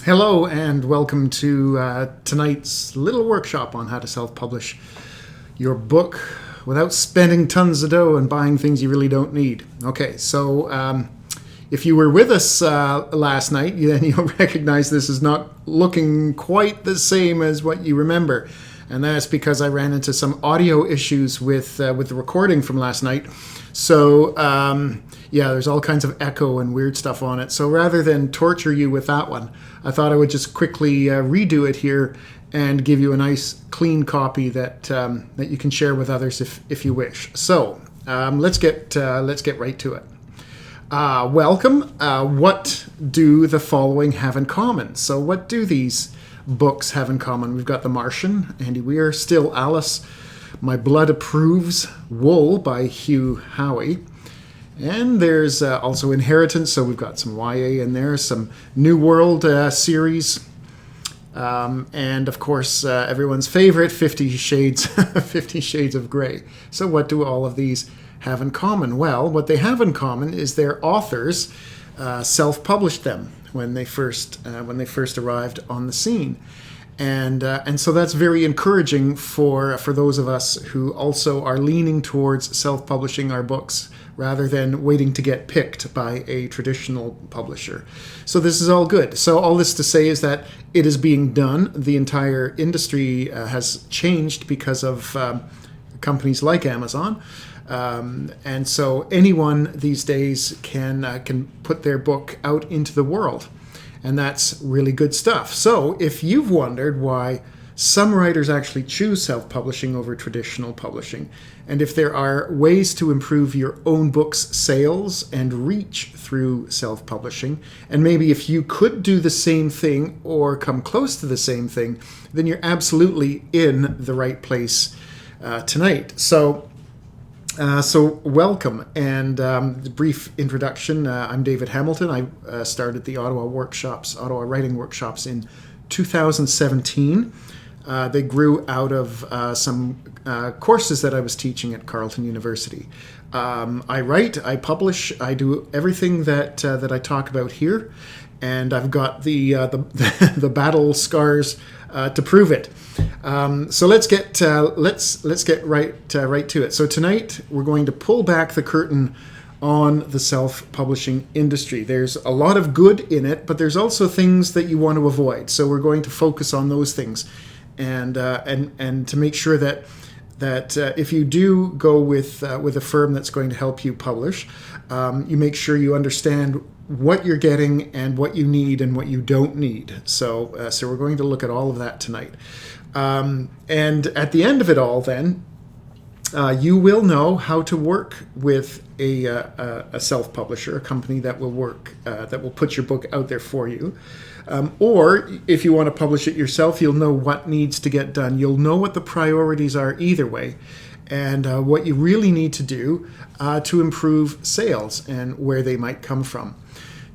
Hello and welcome to tonight's little workshop on how to self-publish your book without spending tons of dough and buying things you really don't need. Okay, so if you were with us last night, then you'll recognize this is not looking quite the same as what you remember. And that's because I ran into some audio issues with the recording from last night. So, yeah, there's all kinds of echo and weird stuff on it. So rather than torture you with that one, I thought I would just quickly redo it here and give you a nice clean copy that you can share with others if you wish. So let's get right to it. Welcome. What do the following have in common? So what do these books have in common? We've got The Martian, Andy Weir, Still Alice, My Blood Approves, Wool by Hugh Howey. And there's also Inheritance, so we've got some YA in there, some New World series, and of course everyone's favorite, 50 Shades, 50 Shades of Grey. So what do all of these have in common? Well, what they have in common is their authors self-published them when they first arrived on the scene. And so that's very encouraging for those of us who also are leaning towards self-publishing our books rather than waiting to get picked by a traditional publisher. So this is all good. So all this to say is that it is being done. The entire industry has changed because of companies like Amazon. And so anyone these days can put their book out into the world. And that's really good stuff. So if you've wondered why some writers actually choose self-publishing over traditional publishing, and if there are ways to improve your own book's sales and reach through self-publishing, and maybe if you could do the same thing or come close to the same thing, then you're absolutely in the right place tonight. So welcome, and brief introduction. I'm David Hamilton. I started the Ottawa Writing Workshops in 2017. They grew out of some courses that I was teaching at Carleton University. I write, I publish, I do everything that I talk about here, and I've got the battle scars to prove it. So let's get right to it. So tonight we're going to pull back the curtain on the self-publishing industry. There's a lot of good in it, but there's also things that you want to avoid. So we're going to focus on those things, and to make sure that if you do go with a firm that's going to help you publish, you make sure you understand what you're getting and what you need and what you don't need. So we're going to look at all of that tonight. And at the end of it all, then, you will know how to work with a self-publisher, a company that will put your book out there for you. Or if you want to publish it yourself, you'll know what needs to get done. You'll know what the priorities are either way, and what you really need to do to improve sales and where they might come from.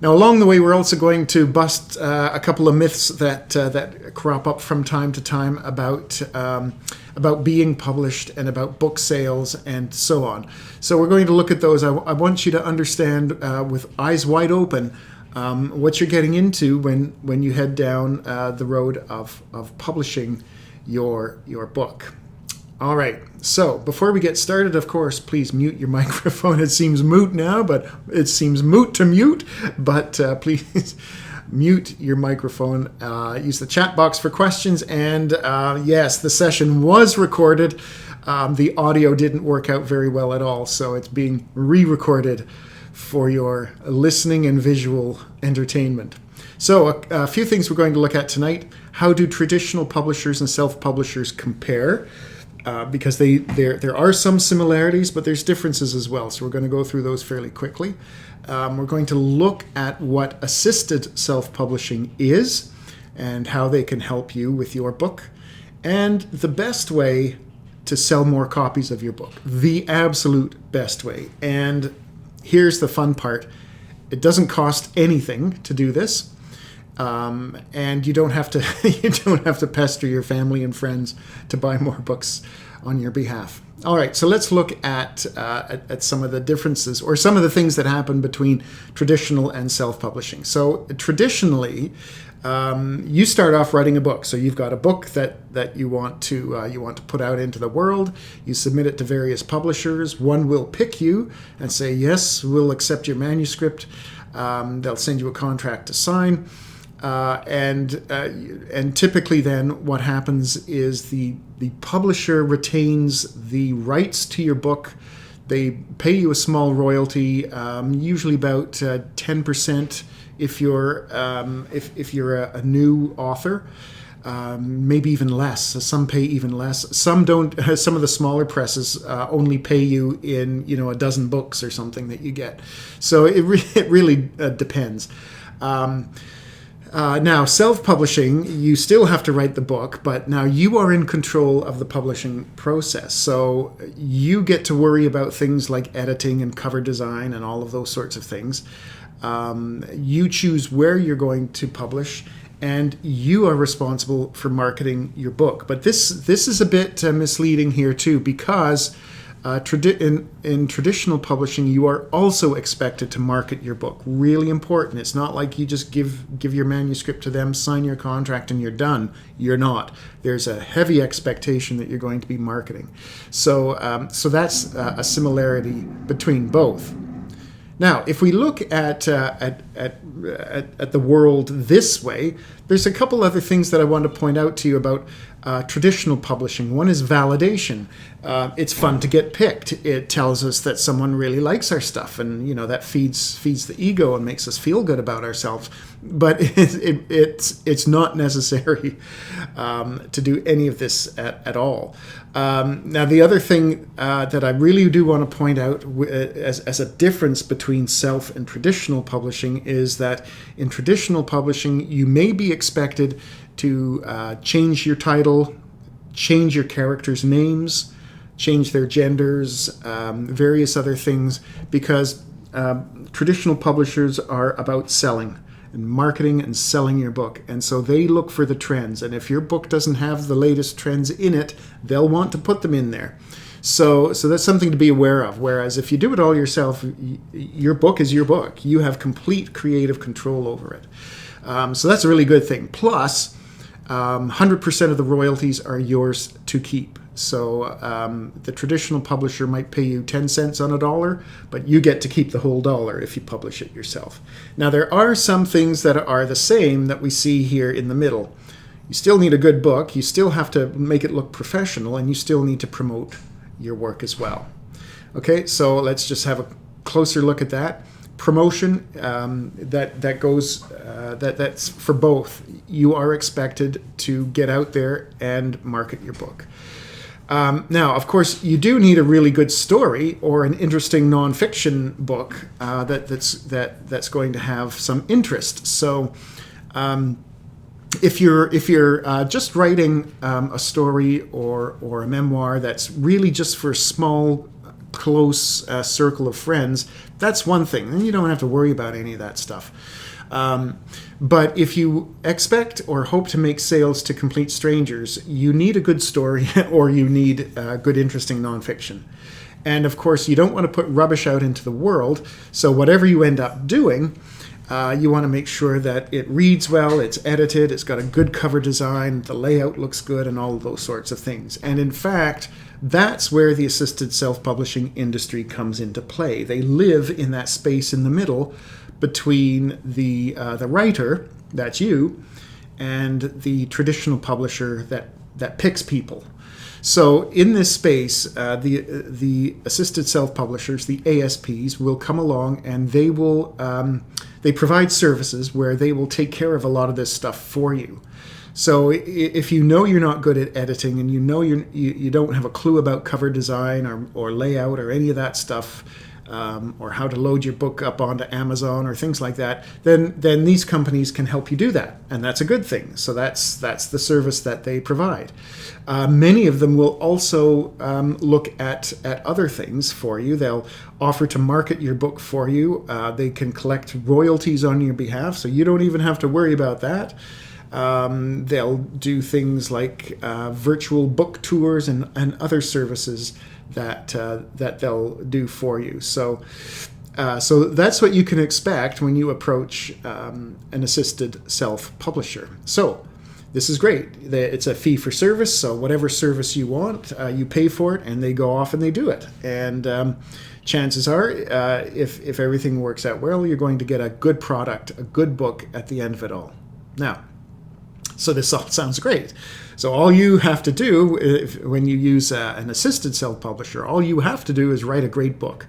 Now, along the way, we're also going to bust a couple of myths that crop up from time to time about being published and about book sales and so on. So we're going to look at those. I want you to understand with eyes wide open what you're getting into when you head down the road of publishing your book. All right, so before we get started, of course, please mute your microphone. It seems moot now, but it seems moot to mute, but please mute your microphone. Use the chat box for questions, and yes, the session was recorded. The audio didn't work out very well at all, so it's being re-recorded for your listening and visual entertainment. So a few things we're going to look at tonight. How do traditional publishers and self-publishers compare? Because there are some similarities, but there's differences as well. So we're going to go through those fairly quickly. We're going to look at what assisted self-publishing is and how they can help you with your book, and the best way to sell more copies of your book. The absolute best way. And here's the fun part. It doesn't cost anything to do this. And you don't have to pester your family and friends to buy more books on your behalf. All right, so let's look at some of the differences or some of the things that happen between traditional and self-publishing. So traditionally, You start off writing a book. So you've got a book that you want to put out into the world. You submit it to various publishers. One will pick you and say, yes, we'll accept your manuscript. They'll send you a contract to sign. And typically then what happens is the publisher retains the rights to your book. They pay you a small royalty, usually about 10% if you're a new author. Maybe even less. Some pay even less. Some don't. Some of the smaller presses only pay you in a dozen books or something that you get. So it really depends. Now, self-publishing, you still have to write the book, but now you are in control of the publishing process. So you get to worry about things like editing and cover design and all of those sorts of things. You choose where you're going to publish, and you are responsible for marketing your book. But this is a bit misleading here too, because in traditional publishing, you are also expected to market your book. Really important. It's not like you just give your manuscript to them, sign your contract, and you're done. You're not. There's a heavy expectation that you're going to be marketing. So that's a similarity between both. Now, if we look at the world this way, there's a couple other things that I want to point out to you about traditional publishing. One is validation. It's fun to get picked. It tells us that someone really likes our stuff, and that feeds the ego and makes us feel good about ourselves. But it's not necessary to do any of this at all. Now, the other thing that I really do want to point out as a difference between self and traditional publishing is that in traditional publishing, you may be expected to change your title, change your characters' names, change their genders, various other things, because traditional publishers are about selling and marketing and selling your book. And so they look for the trends. And if your book doesn't have the latest trends in it, they'll want to put them in there. So that's something to be aware of. Whereas if you do it all yourself, your book is your book. You have complete creative control over it. So that's a really good thing. Plus, 100% of the royalties are yours to keep. So the traditional publisher might pay you 10 cents on a dollar, but you get to keep the whole dollar if you publish it yourself. Now, there are some things that are the same that we see here in the middle. You still need a good book. You still have to make it look professional, and you still need to promote your work as well. Okay, so let's just have a closer look at that. Promotion, that's for both. You are expected to get out there and market your book. Now, of course, you do need a really good story or an interesting nonfiction book that's going to have some interest. So, if you're just writing a story or a memoir that's really just for a small, close circle of friends, that's one thing. Then you don't have to worry about any of that stuff. But if you expect or hope to make sales to complete strangers, you need a good story or you need good, interesting nonfiction. And of course, you don't want to put rubbish out into the world. So whatever you end up doing, you want to make sure that it reads well, it's edited, it's got a good cover design, the layout looks good, and all of those sorts of things. And in fact, that's where the assisted self-publishing industry comes into play. They live in that space in the middle between the writer, that's you, and the traditional publisher that picks people. So in this space, the assisted self-publishers, the ASPs, will come along and they will they provide services where they will take care of a lot of this stuff for you. So if you know you're not good at editing and you know you don't have a clue about cover design or layout or any of that stuff, or how to load your book up onto Amazon or things like that, then these companies can help you do that, and that's a good thing. So that's the service that they provide. Many of them will also look at other things for you. They'll offer to market your book for you. They can collect royalties on your behalf, so you don't even have to worry about that. They'll do things like virtual book tours and other services that they'll do for you. So So that's what you can expect when you approach an assisted self-publisher. So this is great. It's a fee for service, so whatever service you want, you pay for it, and they go off and they do it. And chances are, if everything works out well, you're going to get a good product, a good book at the end of it all. Now, so this all sounds great. So all you have to do, when you use an assisted self-publisher, all you have to do is write a great book.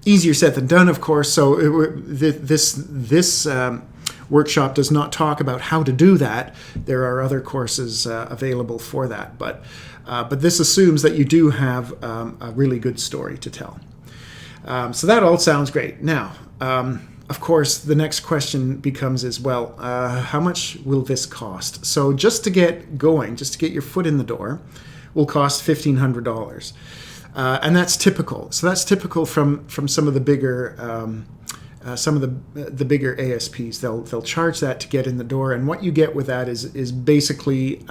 Easier said than done, of course. So this workshop does not talk about how to do that. There are other courses available for that, but this assumes that you do have a really good story to tell. So that all sounds great. Now, of course, the next question becomes how much will this cost? So just to get going, just to get your foot in the door, will cost $1,500. And that's typical. So that's typical from some of the bigger the bigger ASPs. They'll charge that to get in the door, and what you get with that is basically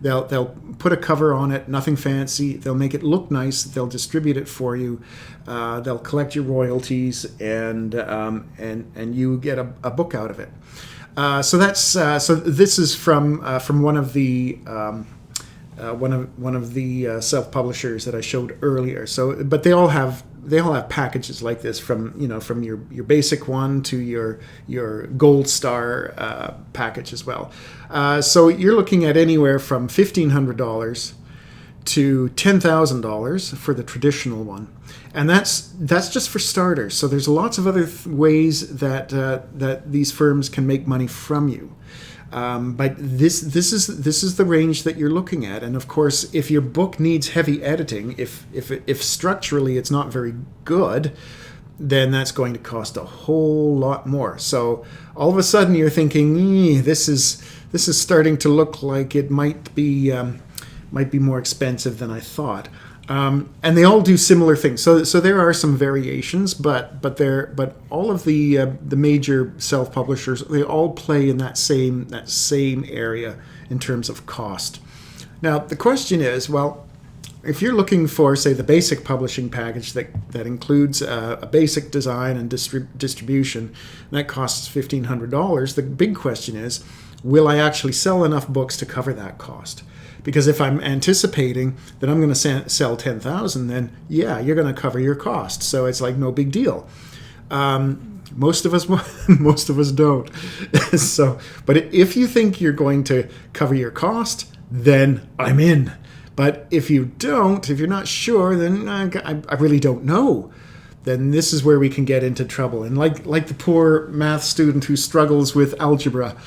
they'll put a cover on it, nothing fancy. They'll make it look nice. They'll distribute it for you. They'll collect your royalties, and you get a book out of it. So this is from one of the self-publishers that I showed earlier. So, but they all have packages like this from your basic one to your gold star package as well. So you're looking at anywhere from $1,500 to $10,000 for the traditional one, and that's just for starters. So there's lots of other ways that these firms can make money from you. But this is the range that you're looking at, and of course, if your book needs heavy editing, if structurally it's not very good, then that's going to cost a whole lot more. So all of a sudden you're thinking, this is starting to look like it might be more expensive than I thought. And they all do similar things. So there are some variations, but all of the major self-publishers, they all play in that same area in terms of cost. Now the question is, well, if you're looking for, say, the basic publishing package that includes a basic design and distribution, and that costs $1,500, the big question is, will I actually sell enough books to cover that cost? Because if I'm anticipating that I'm going to sell 10,000, then yeah, you're going to cover your costs. So it's like no big deal. Most of us don't. So, but if you think you're going to cover your cost, then I'm in. But if you don't, if you're not sure, then I really don't know. Then this is where we can get into trouble. And like the poor math student who struggles with algebra.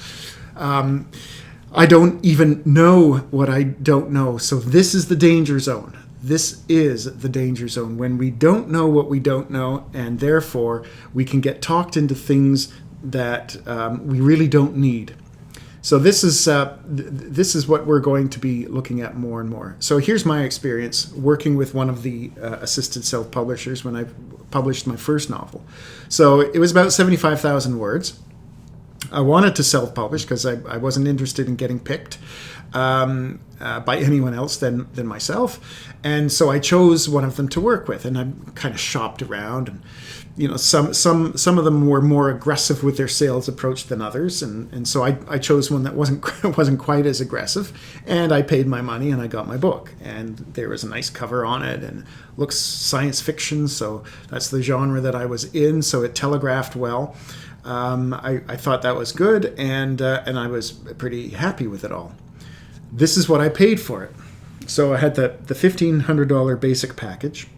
I don't even know what I don't know. So this is the danger zone. This is the danger zone when we don't know what we don't know, and therefore we can get talked into things that we really don't need. So this is what we're going to be looking at more and more. So here's my experience working with one of the assisted self-publishers when I published my first novel. So it was about 75,000 words. I wanted to self-publish because I wasn't interested in getting picked by anyone else than myself, and so I chose one of them to work with, and I kind of shopped around, and some of them were more aggressive with their sales approach than others, and so I chose one that wasn't quite as aggressive, and I paid my money and I got my book, and there was a nice cover on it and looks science fiction, so that's the genre that I was in, so it telegraphed well. I thought that was good, and I was pretty happy with it all. This is what I paid for it. So I had the $1,500 basic package.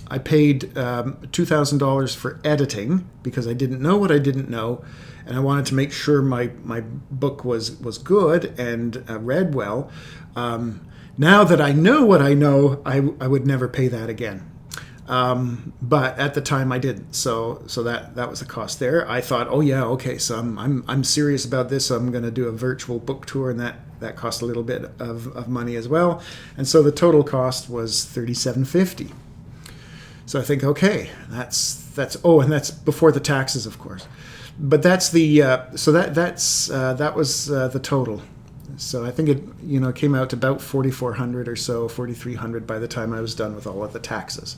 I paid $2,000 for editing because I didn't know what I didn't know, and I wanted to make sure my book was good and read well. Now that I know what I know, I would never pay that again. But at the time I didn't, so that was the cost there. I thought, oh yeah, okay, so I'm serious about this. So I'm going to do a virtual book tour, and that cost a little bit of money as well. And so the total cost was $3,750. So I think, okay, that's and that's before the taxes, of course. But that's the that was the total. So I think it came out to about $4,400 or so, $4,300 by the time I was done with all of the taxes.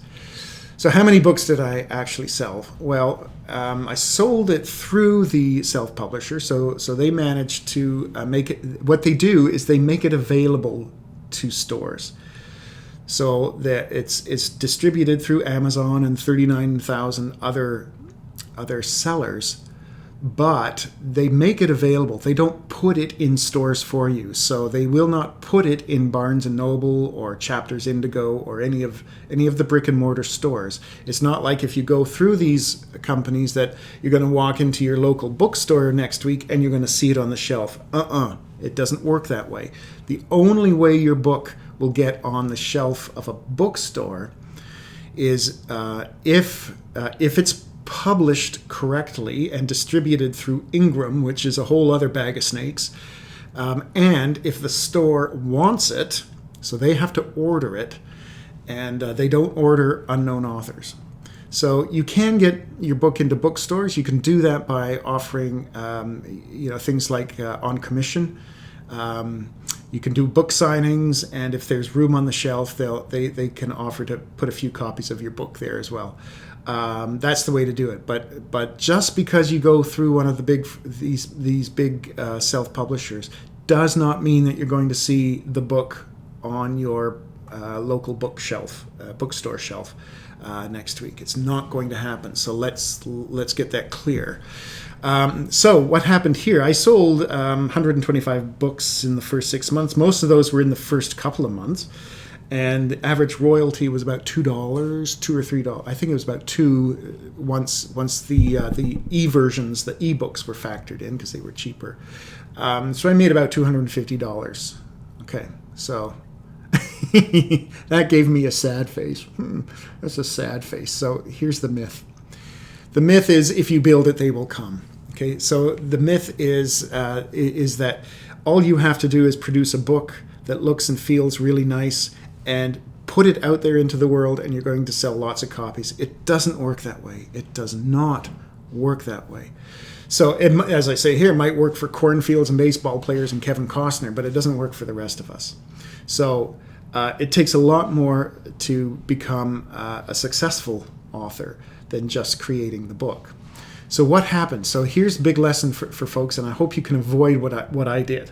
So how many books did I actually sell? Well, I sold it through the self-publisher. So they managed to make it. What they do is they make it available to stores. So that it's distributed through Amazon and 39,000 other sellers. But they make it available. They don't put it in stores for you. So they will not put it in Barnes and Noble or Chapters Indigo or any of the brick and mortar stores. It's not like if you go through these companies that you're going to walk into your local bookstore next week and you're going to see it on the shelf. It doesn't work that way. The only way your book will get on the shelf of a bookstore is if it's published correctly and distributed through Ingram, which is a whole other bag of snakes, and if the store wants it, so they have to order it, and they don't order unknown authors. So you can get your book into bookstores. You can do that by offering things like on commission. You can do book signings, and if there's room on the shelf, they can offer to put a few copies of your book there as well. That's the way to do it. But just because you go through one of the these big self-publishers does not mean that you're going to see the book on your local bookstore shelf next week. It's not going to happen. So let's get that clear. So what happened here? I sold 125 books in the first 6 months. Most of those were in the first couple of months. And the average royalty was about $2, $2 or $3. I think it was about $2 once the e-versions, the e-books were factored in because they were cheaper. So I made about $250. Okay, so that gave me a sad face. That's a sad face. So here's the myth. The myth is if you build it, they will come. Okay, so the myth is that all you have to do is produce a book that looks and feels really nice and put it out there into the world, and you're going to sell lots of copies. It doesn't work that way. It does not work that way. So, as I say here, it might work for cornfields and baseball players and Kevin Costner, but it doesn't work for the rest of us. So, it takes a lot more to become a successful author than just creating the book. So, what happened? So, here's a big lesson for folks, and I hope you can avoid what I did.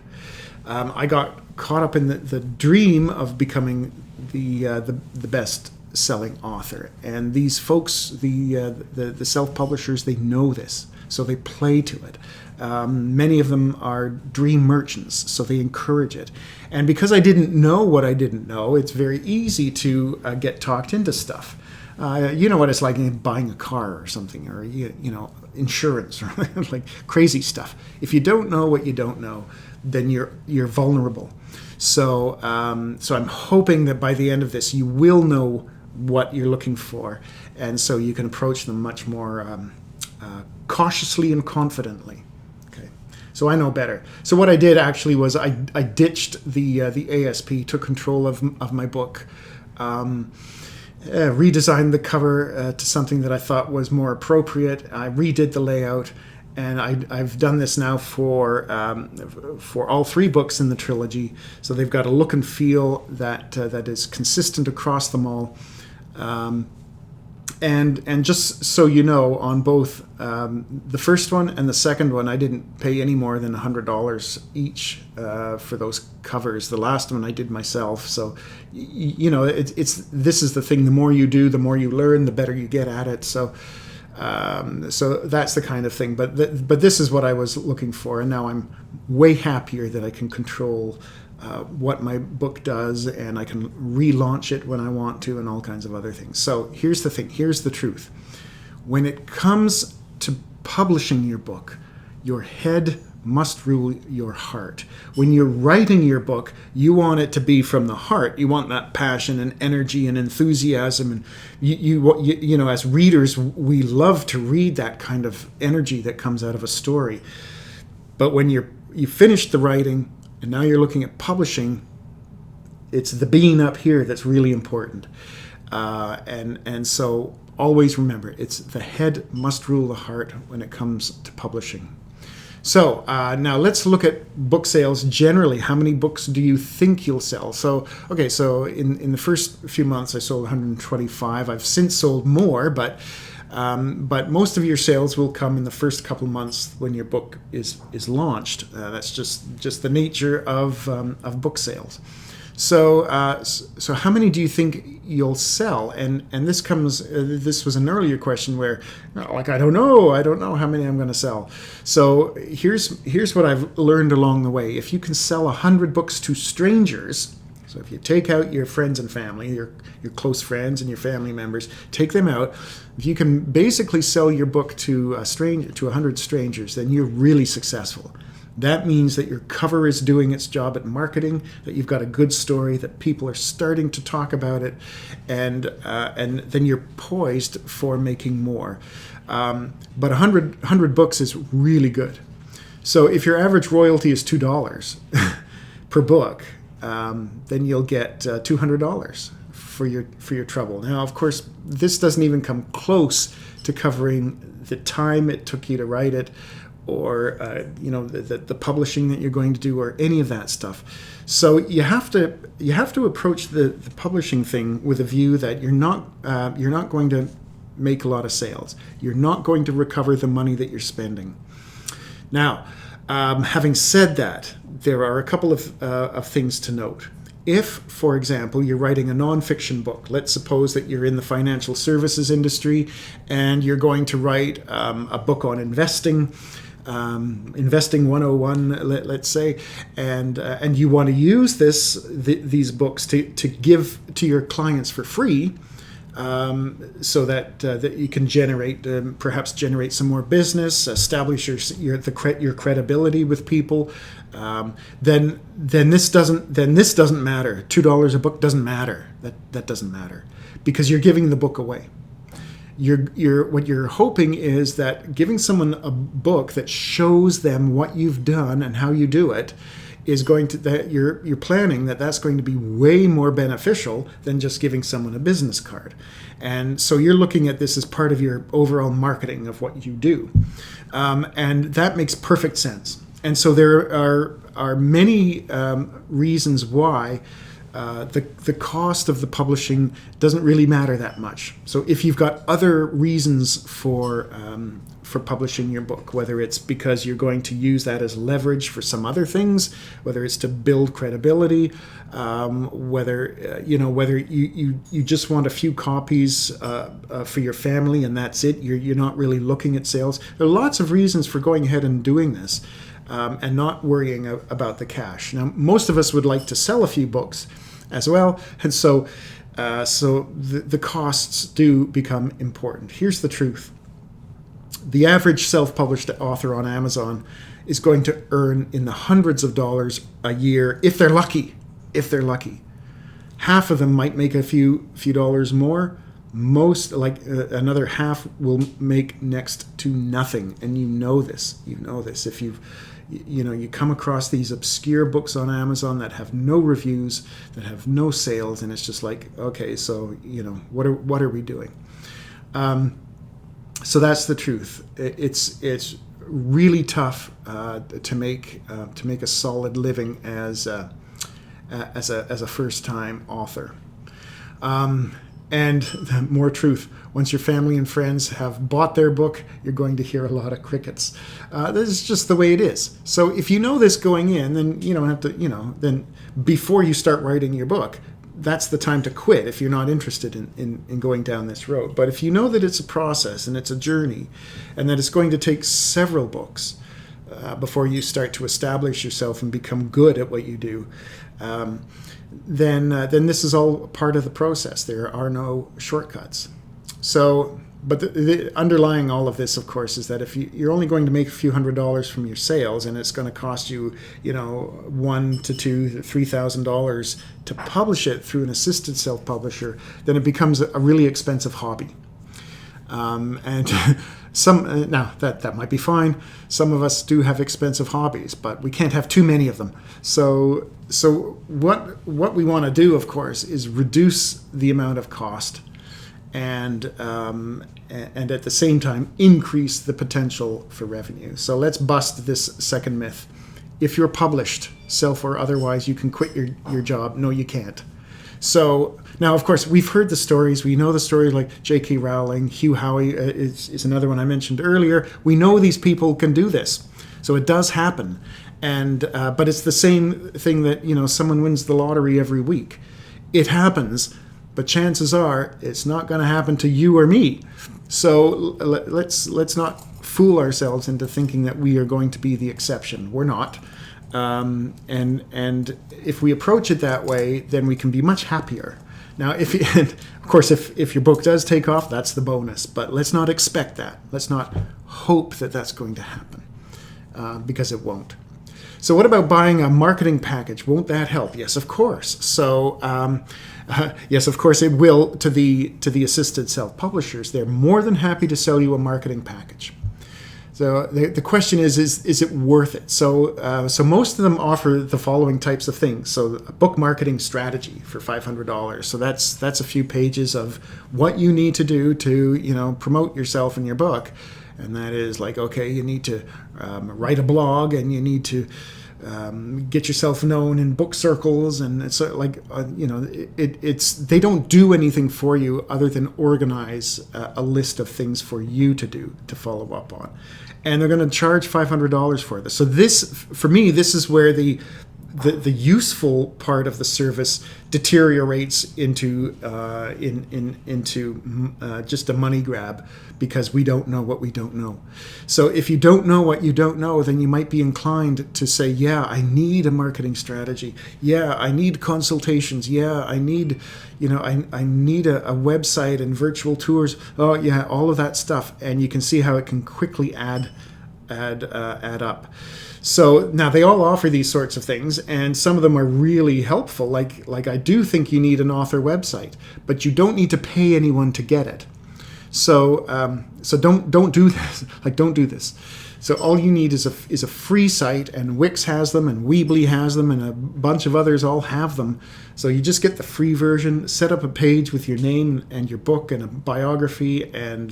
I got caught up in the dream of becoming the best-selling author, and these folks, the self-publishers, they know this, so they play to it. Many of them are dream merchants, so they encourage it. And because I didn't know what I didn't know, it's very easy to get talked into stuff. You know what it's like buying a car or something, or insurance, or like crazy stuff. If you don't know what you don't know, then you're vulnerable. So I'm hoping that by the end of this, you will know what you're looking for, and so you can approach them much more cautiously and confidently. Okay, so I know better. So what I did actually was I ditched the ASP, took control of my book, redesigned the cover to something that I thought was more appropriate. I redid the layout. And I've done this now for all three books in the trilogy, so they've got a look and feel that is consistent across them all. And just so you know, on both the first one and the second one, I didn't pay any more than $100 each for those covers. The last one I did myself. So this is the thing: the more you do, the more you learn, the better you get at it. So that's the kind of thing. But this is what I was looking for, and now I'm way happier that I can control what my book does, and I can relaunch it when I want to, and all kinds of other things. So here's the thing. Here's the truth. When it comes to publishing your book, your head must rule your heart. When you're writing your book, you want it to be from the heart. You want that passion and energy and enthusiasm, and you know, as readers, we love to read that kind of energy that comes out of a story. But when you finish the writing and now you're looking at publishing, it's the being up here that's really important. And so always remember, it's the head must rule the heart when it comes to publishing. So now let's look at book sales generally. How many books do you think you'll sell? So, okay, so in the first few months I sold 125. I've since sold more, but most of your sales will come in the first couple months when your book is launched. That's just the nature of book sales. So how many do you think you'll sell? And this comes. This was an earlier question where, like, I don't know how many I'm going to sell. So here's what I've learned along the way. If you can sell 100 books to strangers, so if you take out your friends and family, your close friends and your family members, take them out. If you can basically sell your book to 100 strangers, then you're really successful. That means that your cover is doing its job at marketing, that you've got a good story, that people are starting to talk about it, and then you're poised for making more. But 100 books is really good. So if your average royalty is $2 per book, then you'll get $200 for your trouble. Now, of course, this doesn't even come close to covering the time it took you to write it, or the publishing that you're going to do, or any of that stuff. So you have to approach the publishing thing with a view that you're not going to make a lot of sales. You're not going to recover the money that you're spending. Now, having said that, there are a couple of things to note. If, for example, you're writing a nonfiction book, let's suppose that you're in the financial services industry and you're going to write a book on investing. Investing 101, let's say, and you want to use these books to give to your clients for free, so that you can perhaps generate some more business, establish your credibility with people. Then this doesn't matter. $2 a book doesn't matter. That doesn't matter, because you're giving the book away. What you're hoping is that giving someone a book that shows them what you've done and how you do it is going to, that you're planning that's going to be way more beneficial than just giving someone a business card. And so you're looking at this as part of your overall marketing of what you do. And that makes perfect sense. And so there are many reasons why the cost of the publishing doesn't really matter that much. So if you've got other reasons for publishing your book, whether it's because you're going to use that as leverage for some other things, whether it's to build credibility, whether you just want a few copies for your family and that's it, you're not really looking at sales. There are lots of reasons for going ahead and doing this. And not worrying about the cash. Now, most of us would like to sell a few books as well, and so the costs do become important. Here's the truth. The average self-published author on Amazon is going to earn in the hundreds of dollars a year if they're lucky. Half of them might make a few dollars more. Most, another half, will make next to nothing, and you know this. If you come across these obscure books on Amazon that have no reviews, that have no sales, and it's just like, okay, so what are we doing? So that's the truth. It's really tough to make a solid living as a first-time author. And more truth, once your family and friends have bought their book, you're going to hear a lot of crickets. This is just the way it is. So if you know this going in, then you don't have to, then before you start writing your book, that's the time to quit if you're not interested in going down this road. But if you know that it's a process and it's a journey and that it's going to take several books before you start to establish yourself and become good at what you do, then this is all part of the process. There are no shortcuts. So, but the underlying all of this, of course, is that if you're only going to make a few $100s from your sales, and it's going to cost you, $1,000 to $2,000 to $3,000 to publish it through an assisted self-publisher, then it becomes a really expensive hobby. And now that might be fine. Some of us do have expensive hobbies, but we can't have too many of them. So what we want to do, of course, is reduce the amount of cost, and and at the same time increase the potential for revenue. So let's bust this second myth. If you're published, self or otherwise, you can quit your job. No, you can't. So now, of course, we've heard the stories. We know the stories like J.K. Rowling, Hugh Howey is another one I mentioned earlier. We know these people can do this. So it does happen. And but it's the same thing that, someone wins the lottery every week. It happens, but chances are it's not going to happen to you or me. So let's not fool ourselves into thinking that we are going to be the exception. We're not. And if we approach it that way, then we can be much happier. Now, of course, if your book does take off, that's the bonus. But let's not expect that. Let's not hope that that's going to happen, because it won't. So what about buying a marketing package? Won't that help? Yes, of course. So yes, of course it will to the assisted self-publishers. They're more than happy to sell you a marketing package. So the question is it worth it? So most of them offer the following types of things. So a book marketing strategy for $500. So that's a few pages of what you need to do to promote yourself and your book. And that is like, okay, you need to write a blog, and you need to get yourself known in book circles, and it's like it's they don't do anything for you other than organize a list of things for you to do to follow up on, and they're going to charge $500 for this. So this, for me, this is where the useful part of the service deteriorates into just a money grab, because we don't know what we don't know. So if you don't know what you don't know, then you might be inclined to say, yeah, I need a marketing strategy. Yeah, I need consultations. Yeah, I need, I need a website and virtual tours. Oh yeah, all of that stuff. And you can see how it can quickly add up. So now they all offer these sorts of things, and some of them are really helpful. Like I do think you need an author website, but you don't need to pay anyone to get it. So don't do this. Don't do this. So all you need is a free site, and Wix has them, and Weebly has them, and a bunch of others all have them. So you just get the free version, set up a page with your name and your book and a biography and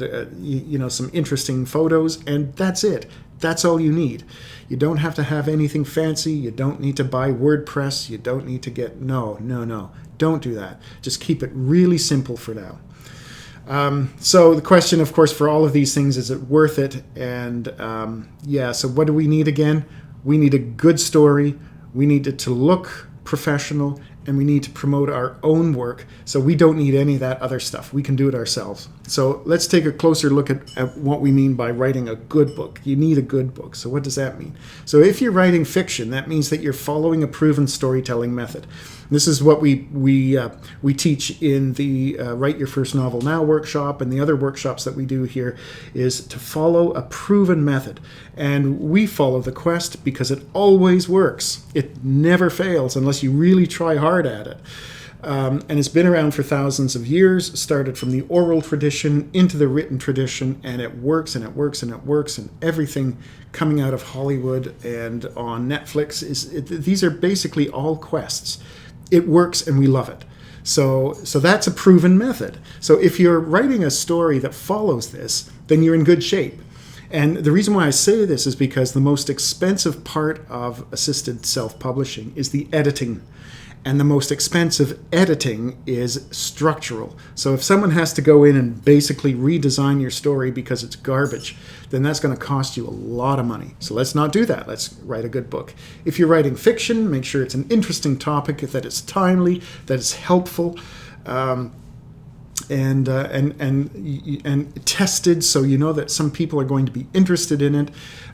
some interesting photos, and that's it. That's all you need. You don't have to have anything fancy. You don't need to buy WordPress. You don't need to get... No. Don't do that. Just keep it really simple for now. So the question, of course, for all of these things, is it worth it? And so what do we need again? We need a good story. We need it to look professional, and we need to promote our own work. So we don't need any of that other stuff. We can do it ourselves. So let's take a closer look at what we mean by writing a good book. You need a good book. So what does that mean? So if you're writing fiction, that means that you're following a proven storytelling method. This is what we teach in the Write Your First Novel Now workshop, and the other workshops that we do here is to follow a proven method. And we follow the quest because it always works. It never fails unless you really try hard at it. And it's been around for thousands of years, started from the oral tradition into the written tradition, and it works and it works and it works, and everything coming out of Hollywood and on Netflix these are basically all quests. It works and we love it. So that's a proven method. So if you're writing a story that follows this, then you're in good shape. And the reason why I say this is because the most expensive part of assisted self-publishing is the editing. And the most expensive editing is structural. So if someone has to go in and basically redesign your story because it's garbage, then that's going to cost you a lot of money. So let's not do that. Let's write a good book. If you're writing fiction, make sure it's an interesting topic, that it's timely, that it's helpful, and tested, so you know that some people are going to be interested in it.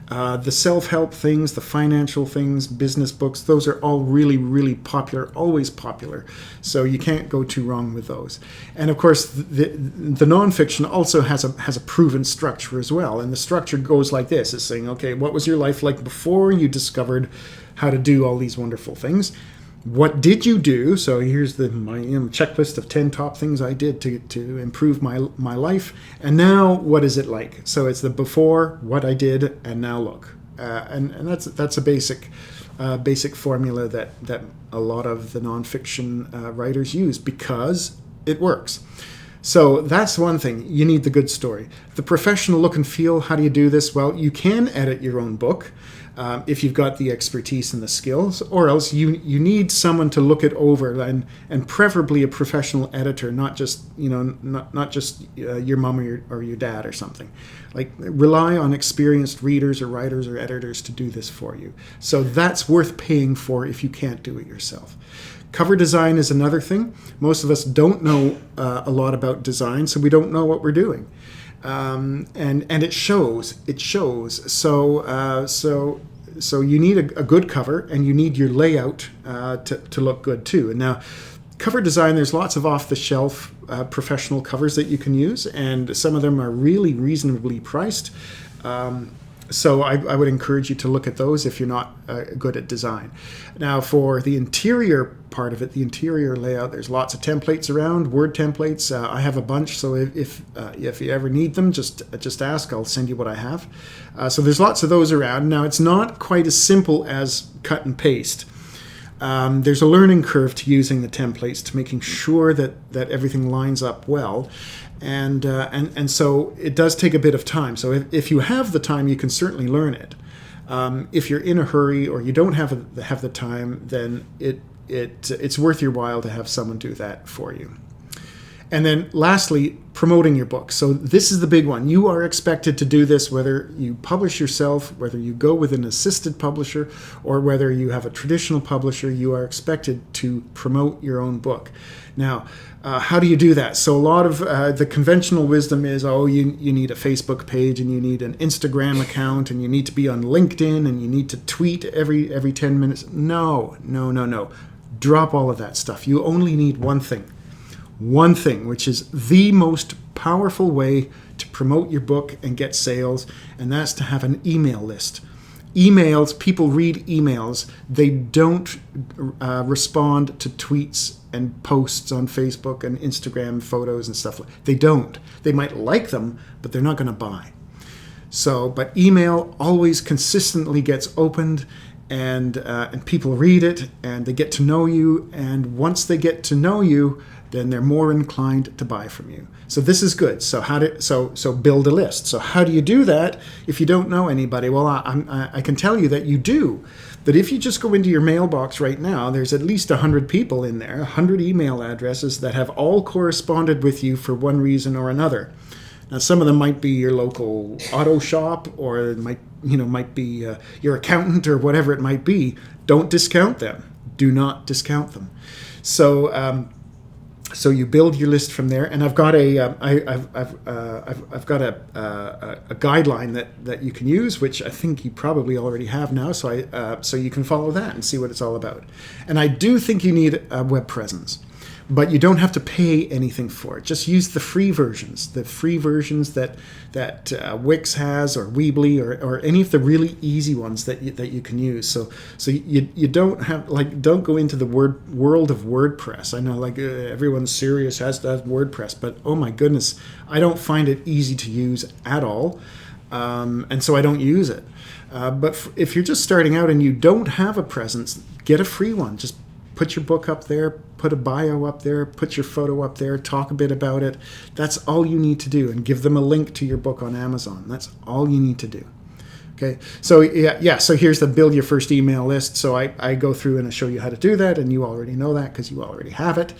The self-help things, the financial things, business books, those are all really, really popular, always popular. So you can't go too wrong with those. And of course, the nonfiction also has a proven structure as well. And the structure goes like this. It's saying, okay, what was your life like before you discovered how to do all these wonderful things? What did you do? So here's my checklist of 10 top things I did to improve my life. And now, what is it like? So it's the before, what I did, and now look. And that's a basic formula that a lot of the nonfiction writers use because it works. So that's one thing. You need the good story. The professional look and feel, how do you do this? Well, you can edit your own book if you've got the expertise and the skills, or else you need someone to look it over, and preferably a professional editor, not just not just your mom or your dad or something. Like, rely on experienced readers or writers or editors to do this for you. So that's worth paying for if you can't do it yourself. Cover design is another thing. Most of us don't know a lot about design, so we don't know what we're doing, and it shows. It shows. So you need a good cover, and you need your layout to look good too. And now, cover design, there's lots of off-the-shelf professional covers that you can use, and some of them are really reasonably priced. So I would encourage you to look at those if you're not good at design. Now, for the interior part of it, the interior layout, there's lots of templates around, Word templates. I have a bunch, so if you ever need them, just ask. I'll send you what I have. So there's lots of those around. Now, it's not quite as simple as cut and paste. There's a learning curve to using the templates, to making sure that everything lines up well. And so it does take a bit of time. So if you have the time, you can certainly learn it. If you're in a hurry or you don't have the time, then it's worth your while to have someone do that for you. And then lastly, promoting your book. So this is the big one. You are expected to do this whether you publish yourself, whether you go with an assisted publisher, or whether you have a traditional publisher. You are expected to promote your own book. Now, how do you do that? So a lot of the conventional wisdom is, you need a Facebook page, and you need an Instagram account, and you need to be on LinkedIn, and you need to tweet every 10 minutes. No. Drop all of that stuff. You only need one thing, which is the most powerful way to promote your book and get sales, and that's to have an email list. Emails, people read emails. They don't respond to tweets and posts on Facebook and Instagram photos and stuff. They don't. They might like them, but they're not going to buy. So, but email always consistently gets opened, and people read it, and they get to know you, and once they get to know you, then they're more inclined to buy from you. So this is good. So so build a list. So how do you do that if you don't know anybody? Well, I can tell you that you do. That if you just go into your mailbox right now, there's at least 100 people in there, 100 email addresses that have all corresponded with you for one reason or another. Now, some of them might be your local auto shop, or it might be your accountant, or whatever it might be. Don't discount them. Do not discount them. So you build your list from there, and I've got a guideline that you can use, which I think you probably already have now. So you can follow that and see what it's all about. And I do think you need a web presence, but you don't have to pay anything for it. Just use the free versions that Wix has, or Weebly, or any of the really easy ones that you can use. So you don't go into the world of WordPress. I know everyone's serious has to have WordPress, but oh my goodness, I don't find it easy to use at all, and so I don't use it. But if you're just starting out and you don't have a presence, get a free one. Just put your book up there, put a bio up there, put your photo up there, talk a bit about it. That's all you need to do, and give them a link to your book on Amazon. That's all you need to do. Okay, so so here's the build your first email list. So I go through and I show you how to do that, and you already know that because you already have it.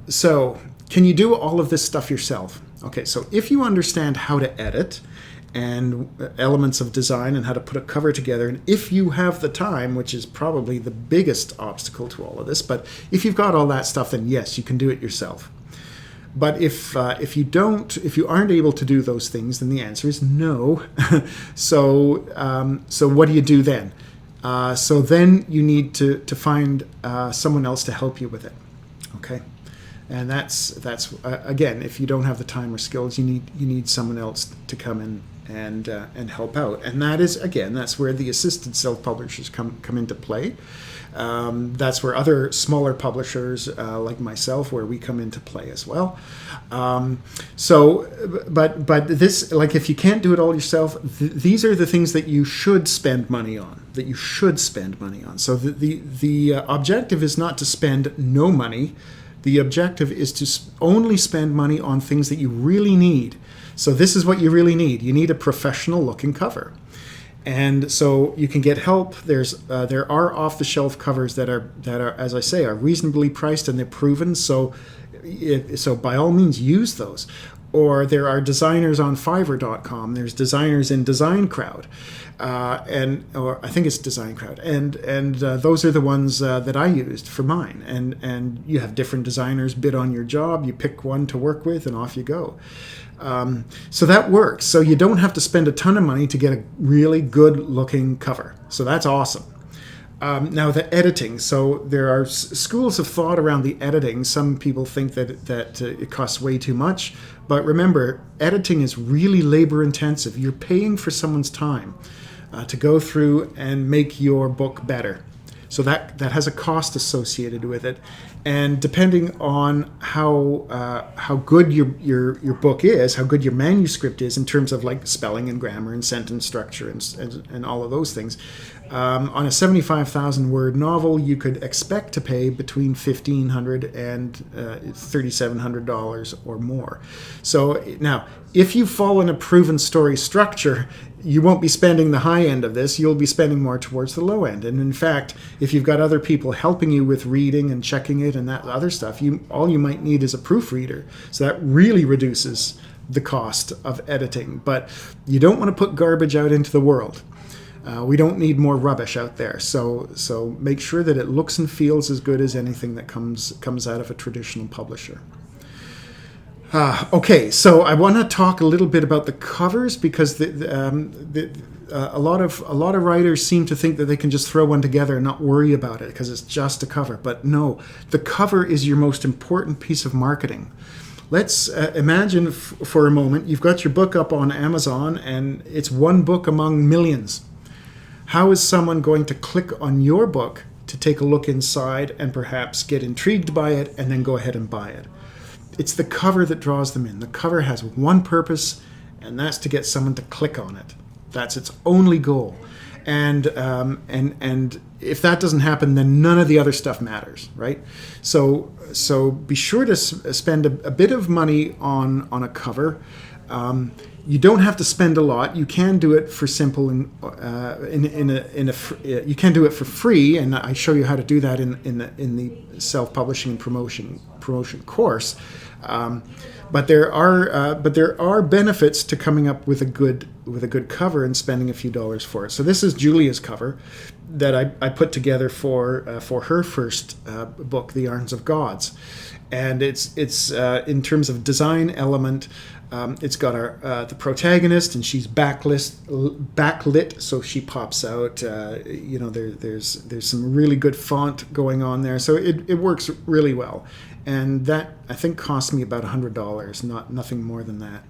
So can you do all of this stuff yourself? Okay, so if you understand how to edit and elements of design and how to put a cover together, and if you have the time, which is probably the biggest obstacle to all of this, but if you've got all that stuff, then yes, you can do it yourself. But if you aren't able to do those things, then the answer is no. So what do you do then? So then you need to find someone else to help you with it. Okay, and that's again, if you don't have the time or skills, you need someone else to come in and help out. And that's where the assisted self-publishers come into play. That's where other smaller publishers like myself, where we come into play as well. But this, if you can't do it all yourself, these are the things that you should spend money on. So the objective is not to spend no money. The objective is to only spend money on things that you really need. So this is what you really need. You need a professional looking cover. And so you can get help. There are off-the-shelf covers that are, as I say, are reasonably priced and they're proven. So by all means, use those. Or there are designers on Fiverr.com. There's designers in DesignCrowd, or I think it's DesignCrowd, and those are the ones that I used for mine. And you have different designers bid on your job. You pick one to work with, and off you go. So that works. So you don't have to spend a ton of money to get a really good-looking cover. So that's awesome. Now the editing. So there are schools of thought around the editing. Some people think that it costs way too much. But remember, editing is really labor intensive. You're paying for someone's time to go through and make your book better. So that has a cost associated with it. And depending on how good your book is, how good your manuscript is in terms of like spelling and grammar and sentence structure and all of those things, on a 75,000 word novel, you could expect to pay between $1,500 and $3,700 or more. So now, if you fall in a proven story structure, you won't be spending the high end of this. You'll be spending more towards the low end. And in fact, if you've got other people helping you with reading and checking it and that other stuff, all you might need is a proofreader. So that really reduces the cost of editing. But you don't want to put garbage out into the world. We don't need more rubbish out there. So make sure that it looks and feels as good as anything that comes out of a traditional publisher. Okay, so I want to talk a little bit about the covers because a lot of writers seem to think that they can just throw one together and not worry about it because it's just a cover. But no, the cover is your most important piece of marketing. Let's imagine for a moment you've got your book up on Amazon and it's one book among millions. How is someone going to click on your book to take a look inside and perhaps get intrigued by it and then go ahead and buy it? It's the cover that draws them in. The cover has one purpose, and that's to get someone to click on it. That's its only goal. And if that doesn't happen, then none of the other stuff matters, right? So be sure to spend a bit of money on a cover. You don't have to spend a lot. You can do it for simple and you can do it for free, and I show you how to do that in the self-publishing and promotion course. But there are benefits to coming up with a good cover and spending a few dollars for it. So this is Julia's cover that I put together for her first book, The Arms of Gods, and it's in terms of design element. It's got the protagonist, and she's backlit, so she pops out. There's some really good font going on there, so it works really well. And that I think cost me about $100, nothing more than that.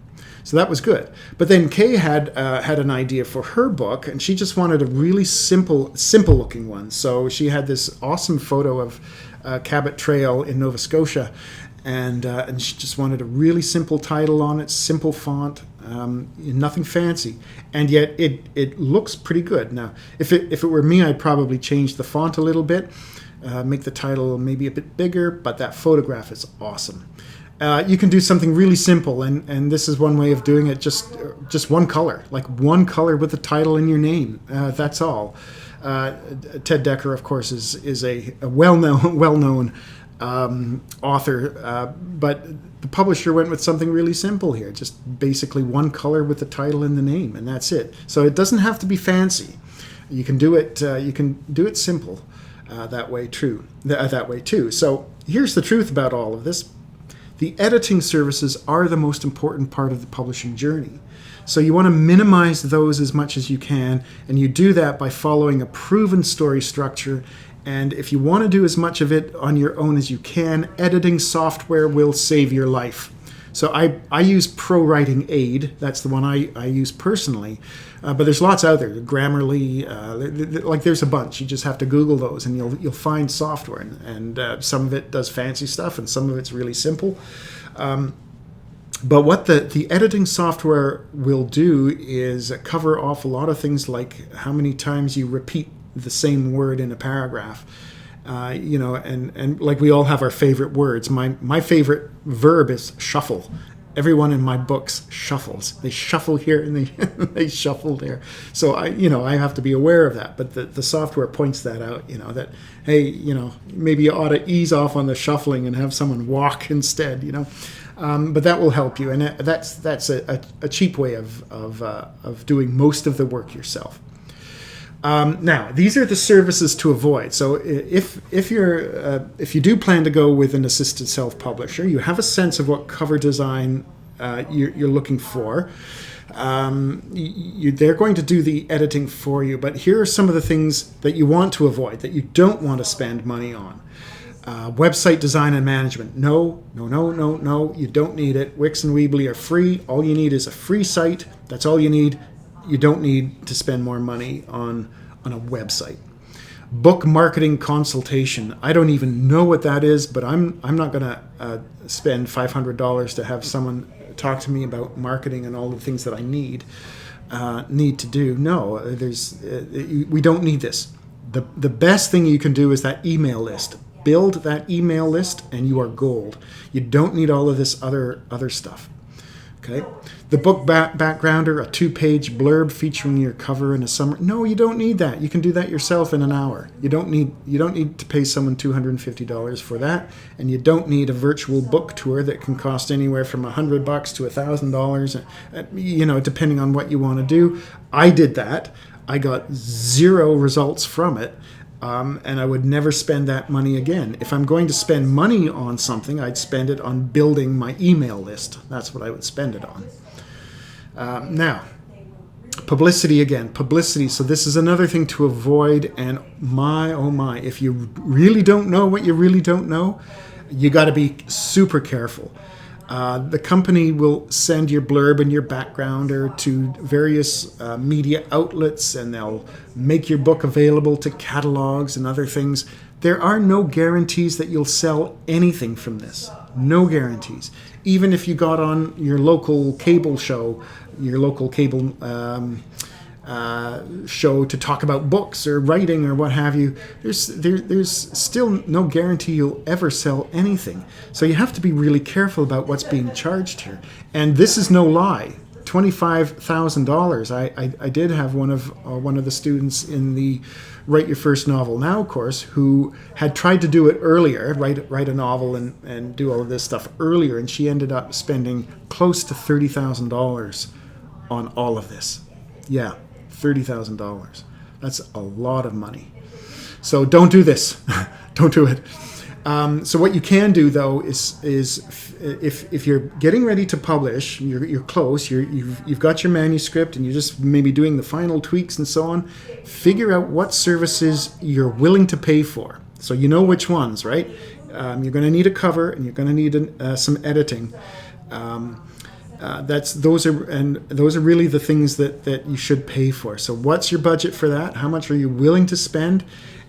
So that was good. But then Kay had an idea for her book, and she just wanted a really simple looking one. So she had this awesome photo of Cabot Trail in Nova Scotia. And she just wanted a really simple title on it, simple font, nothing fancy, and yet it looks pretty good. Now, if it were me, I'd probably change the font a little bit, make the title maybe a bit bigger, but that photograph is awesome. You can do something really simple, and this is one way of doing it. Just one color, like one color with the title and your name. That's all. Ted Dekker, of course, is a well-known author, but the publisher went with something really simple here, just basically one color with the title and the name, and that's it. So it doesn't have to be fancy. You can do it simple that way too. So here's the truth about all of this. The editing services are the most important part of the publishing journey. So you want to minimize those as much as you can, and you do that by following a proven story structure. And if you want to do as much of it on your own as you can, editing software will save your life. So I use ProWriting Aid. That's the one I use personally. But there's lots out there. Grammarly, like there's a bunch. You just have to Google those, and you'll find software. And some of it does fancy stuff, and some of it's really simple. But what the editing software will do is cover off a lot of things, like how many times you repeat the same word in a paragraph. And like we all have our favorite words. My favorite verb is shuffle. Everyone in my books shuffles. They shuffle here and they shuffle there. So I have to be aware of that. But the software points that out. That hey, maybe you ought to ease off on the shuffling and have someone walk instead. But that will help you, and that's a cheap way of doing most of the work yourself. Now, these are the services to avoid. So if you do plan to go with an assisted self-publisher, you have a sense of what cover design you're looking for. They're going to do the editing for you, but here are some of the things that you want to avoid, that you don't want to spend money on. Website design and management. No, you don't need it. Wix and Weebly are free. All you need is a free site. That's all you need. You don't need to spend more money on a website. Book marketing consultation. I don't even know what that is, but I'm not going to spend $500 to have someone talk to me about marketing and all the things that I need to do. No, we don't need this. The best thing you can do is that email list. Build that email list and you are gold. You don't need all of this other stuff. Okay, the book backgrounder, a 2-page blurb featuring your cover and a summary. No, you don't need that. You can do that yourself in an hour. You don't need to pay someone $250 for that, and you don't need a virtual book tour that can cost anywhere from $100 to $1,000. Depending on what you want to do. I did that. I got 0 results from it. And I would never spend that money again. If I'm going to spend money on something, I'd spend it on building my email list. That's what I would spend it on. Now, publicity again. Publicity. So this is another thing to avoid. And my, oh my, if you really don't know what you really don't know, you got to be super careful. The company will send your blurb and your backgrounder to various media outlets, and they'll make your book available to catalogs and other things. There are no guarantees that you'll sell anything from this. No guarantees. Even if you got on your local cable show, your local cable show to talk about books or writing or what have you, there's still no guarantee you'll ever sell anything. So you have to be really careful about what's being charged here. And this is no lie. $25,000. I did have one of the students in the Write Your First Novel Now course who had tried to do it earlier, write a novel and do all of this stuff earlier, and she ended up spending close to $30,000 on all of this. Yeah. $30,000. That's a lot of money. So don't do this. Don't do it. So what you can do though is if you're getting ready to publish, you're close. You've got your manuscript and you're just maybe doing the final tweaks and so on. Figure out what services you're willing to pay for. So you know which ones, right? You're going to need a cover and you're going to need some editing. Those are really the things that you should pay for. So what's your budget for that? How much are you willing to spend?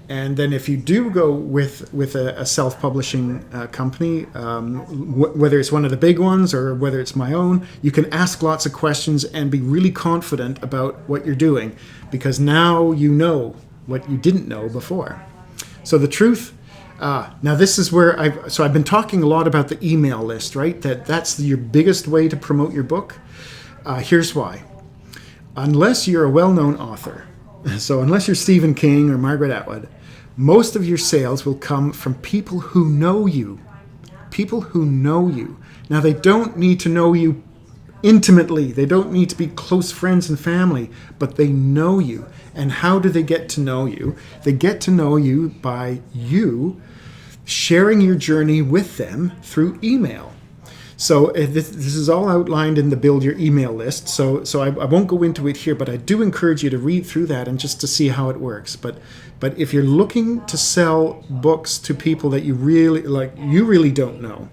And then if you do go with a self-publishing company, whether it's one of the big ones or whether it's my own, you can ask lots of questions and be really confident about what you're doing, because now you know what you didn't know before. So the truth. Now this is where I've been talking a lot about the email list, right? That's your biggest way to promote your book. Here's why. Unless you're a well-known author, so unless you're Stephen King or Margaret Atwood, most of your sales will come from people who know you. People who know you. Now they don't need to know you intimately. They don't need to be close friends and family, but they know you. And how do they get to know you? They get to know you by you sharing your journey with them through email. So this is all outlined in the Build Your Email list. So I won't go into it here, but I do encourage you to read through that and just to see how it works. But if you're looking to sell books to people that you really don't know,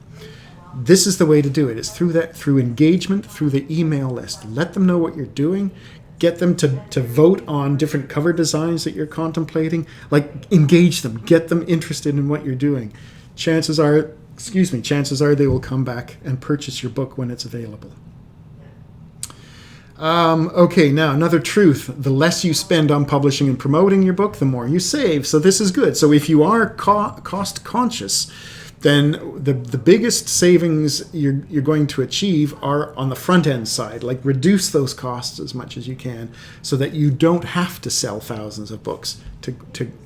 this is the way to do it. It's through engagement, through the email list. Let them know what you're doing. Get them to vote on different cover designs that you're contemplating. Engage them. Get them interested in what you're doing. Chances are they will come back and purchase your book when it's available. Okay, now another truth. The less you spend on publishing and promoting your book, the more you save. So this is good. So if you are cost conscious, then the biggest savings you're going to achieve are on the front end side. Like reduce those costs as much as you can so that you don't have to sell thousands of books to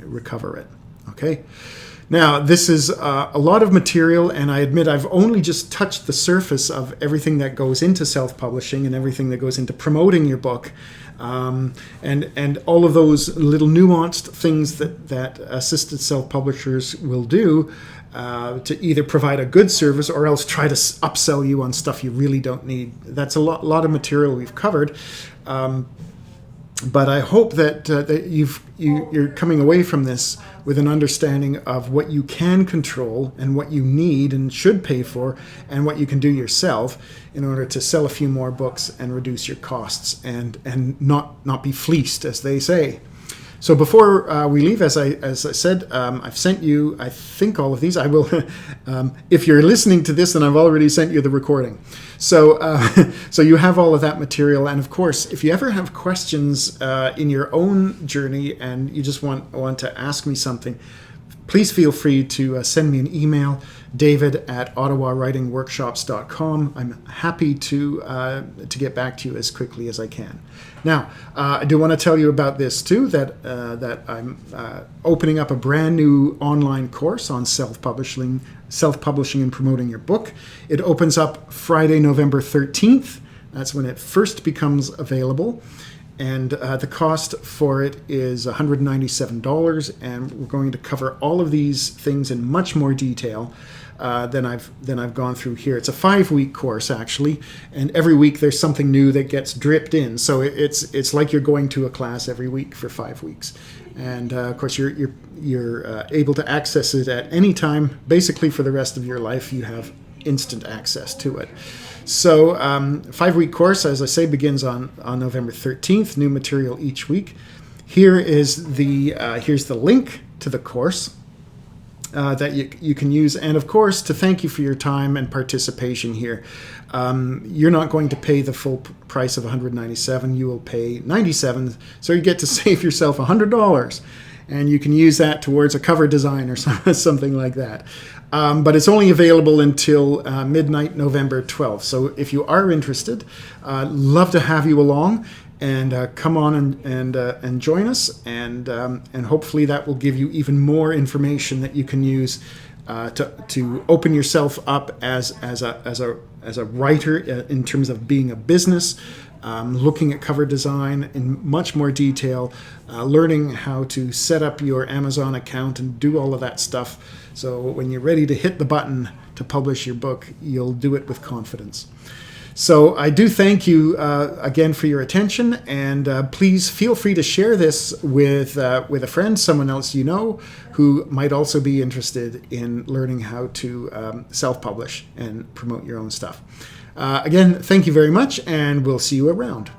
recover it. Okay? Now, this is a lot of material, and I admit I've only just touched the surface of everything that goes into self-publishing and everything that goes into promoting your book, and all of those little nuanced things that assisted self-publishers will do to either provide a good service or else try to upsell you on stuff you really don't need. That's a lot of material we've covered. But I hope that you're coming away from this with an understanding of what you can control and what you need and should pay for and what you can do yourself in order to sell a few more books and reduce your costs and not be fleeced, as they say. So before we leave, as I said, I've sent you, I think, all of these. I will, if you're listening to this, then I've already sent you the recording. So so you have all of that material. And of course, if you ever have questions in your own journey and you just want to ask me something, please feel free to send me an email, david@ottawawritingworkshops.com. I'm happy to get back to you as quickly as I can. Now, I do want to tell you about this too, that I'm opening up a brand new online course on self-publishing and promoting your book. It opens up Friday, November 13th. That's when it first becomes available. And the cost for it is $197, and we're going to cover all of these things in much more detail than I've gone through here. It's a 5-week course actually, and every week there's something new that gets dripped in. So it's like you're going to a class every week for 5 weeks, and of course you're able to access it at any time. Basically, for the rest of your life, you have instant access to it. So 5-week course, as I say, begins on November 13th. New material each week. Here's the link to the course that you can use. And of course, to thank you for your time and participation here. You're not going to pay the full price of $197. You will pay $97. So you get to save yourself $100. And you can use that towards a cover design or something like that. But it's only available until midnight, November 12th. So if you are interested, love to have you along, and come on and join us, and hopefully that will give you even more information that you can use to open yourself up as a writer in terms of being a business. Looking at cover design in much more detail, learning how to set up your Amazon account and do all of that stuff. So when you're ready to hit the button to publish your book, you'll do it with confidence. So I do thank you again for your attention, and please feel free to share this with a friend, someone else you know, who might also be interested in learning how to self-publish and promote your own stuff. Again, thank you very much, and we'll see you around.